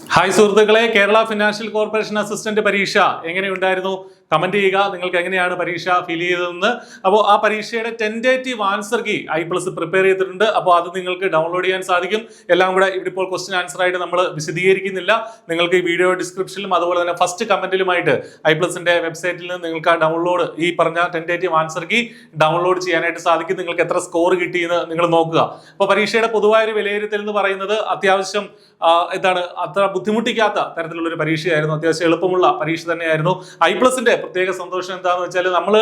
Hi സുഹൃത്തുക്കളെ, Kerala financial corporation assistant പരീക്ഷ എങ്ങനെയുണ്ടായിരുന്നു? കമന്റ് ചെയ്യുക. നിങ്ങൾക്ക് എങ്ങനെയാണ് പരീക്ഷ ഫീൽ ചെയ്തതെന്ന്. അപ്പോൾ ആ പരീക്ഷയുടെ tentative answer key I+ prepare ചെയ്തിട്ടുണ്ട്. അപ്പോൾ അത് നിങ്ങൾക്ക് ഡൗൺലോഡ് ചെയ്യാൻ സാധിക്കും. എല്ലാം കൂടെ ഇവിടെ ഇപ്പോൾ ക്വസ്റ്റ്യൻ ആൻസർ ആയിട്ട് നമ്മൾ വിശദീകരിക്കുന്നില്ല. നിങ്ങൾക്ക് ഈ വീഡിയോ ഡിസ്ക്രിപ്ഷനിലും അതുപോലെ തന്നെ ഫസ്റ്റ് കമന്റിലുമായിട്ട് I+ന്റെ വെബ്സൈറ്റിൽ നിന്ന് നിങ്ങൾക്ക് ആ ഡൗൺലോഡ്, ഈ പറഞ്ഞ ടെന്റേറ്റീവ് ആൻസർ കീ ഡൗൺലോഡ് ചെയ്യാനായിട്ട് സാധിക്കും. നിങ്ങൾക്ക് എത്ര സ്കോർ കിട്ടിയെന്ന് നിങ്ങൾ നോക്കുക. അപ്പോൾ പരീക്ഷയുടെ പൊതുവായ ഒരു വിലയിരുത്തൽ എന്ന് പറയുന്നത് അത്യാവശ്യം അത്ര ബുദ്ധിമുട്ടിക്കാത്ത തരത്തിലുള്ള ഒരു പരീക്ഷയായിരുന്നു. അത്യാവശ്യം എളുപ്പമുള്ള പരീക്ഷ തന്നെയായിരുന്നു. I+ന്റെ പ്രത്യേക സന്തോഷം എന്താണെന്ന് വെച്ചാൽ നമ്മൾ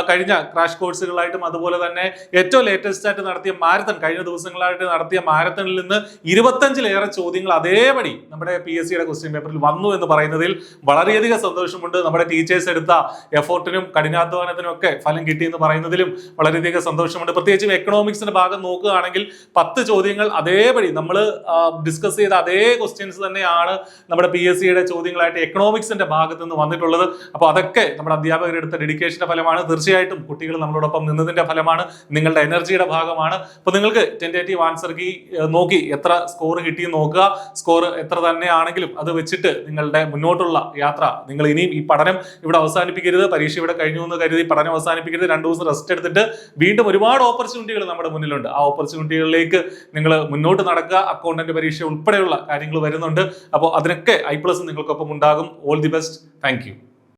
കഴിഞ്ഞ ക്രാഷ് കോഴ്സുകളായിട്ടും അതുപോലെ തന്നെ ഏറ്റവും ലേറ്റസ്റ്റ് ആയിട്ട് നടത്തിയ മാരത്തൺ, കഴിഞ്ഞ ദിവസങ്ങളായിട്ട് നടത്തിയ മാരത്തണിൽ നിന്ന് 25-ലേറെ ചോദ്യങ്ങൾ അതേപടി നമ്മുടെ PSCയുടെ ക്വസ്റ്റ്യൻ പേപ്പറിൽ വന്നു എന്ന് പറയുന്നതിൽ വളരെയധികം സന്തോഷമുണ്ട്. നമ്മുടെ ടീച്ചേഴ്സ് എടുത്ത എഫോർട്ടിനും കഠിനാധ്വാനത്തിനും ഒക്കെ ഫലം കിട്ടിയെന്ന് പറയുന്നതിലും വളരെയധികം സന്തോഷമുണ്ട്. പ്രത്യേകിച്ചും എക്കണോമിക്സിന്റെ ഭാഗം നോക്കുകയാണെങ്കിൽ 10 ചോദ്യങ്ങൾ അതേപടി നമ്മൾ ഡിസ്കസ് ചെയ്ത അതേ ക്വസ്റ്റ്യൻസ് തന്നെയാണ് നമ്മുടെ PSCയുടെ ചോദ്യങ്ങളായിട്ട് എക്കണോമിക്സിന്റെ ഭാഗത്ത് നിന്ന് വന്നിട്ടുള്ളത്. അപ്പോൾ അതൊക്കെ നമ്മുടെ അധ്യാപകരെടുത്ത ഡെഡിക്കേഷന്റെ ഫലമാണ്. തീർച്ചയായിട്ടും കുട്ടികൾ നമ്മളോടൊപ്പം നിന്നതിന്റെ ഫലമാണ്, നിങ്ങളുടെ എനർജിയുടെ ഭാഗമാണ്. അപ്പോൾ നിങ്ങൾക്ക് ടെന്റേറ്റീവ് ആൻസർ കീ നോക്കി എത്ര സ്കോർ കിട്ടിയെന്ന് നോക്കുക. സ്കോർ എത്ര തന്നെ ആണെങ്കിലും അത് വെച്ചിട്ട് നിങ്ങളുടെ മുന്നോട്ടുള്ള യാത്ര, നിങ്ങൾ ഇനിയും ഈ പഠനം ഇവിടെ അവസാനിപ്പിക്കരുത്. പരീക്ഷ ഇവിടെ കഴിഞ്ഞു എന്ന് കരുതി പഠനം അവസാനിപ്പിക്കരുത്. 2 ദിവസം റെസ്റ്റ് എടുത്തിട്ട് വീണ്ടും ഒരുപാട് ഓപ്പർച്യൂണിറ്റികൾ നമ്മുടെ മുന്നിലുണ്ട്. ആ ഓപ്പർച്യൂണിറ്റികളിലേക്ക് നിങ്ങൾ മുന്നോട്ട് നടക്കുക. അക്കൗണ്ടന്റ് പരീക്ഷ ഉൾപ്പെടെയുള്ള കാര്യങ്ങൾ വരുന്നുണ്ട്. അപ്പോൾ അതിനൊക്കെ I+ നിങ്ങൾക്കൊപ്പം ഉണ്ടാകും. All the best. Thank you.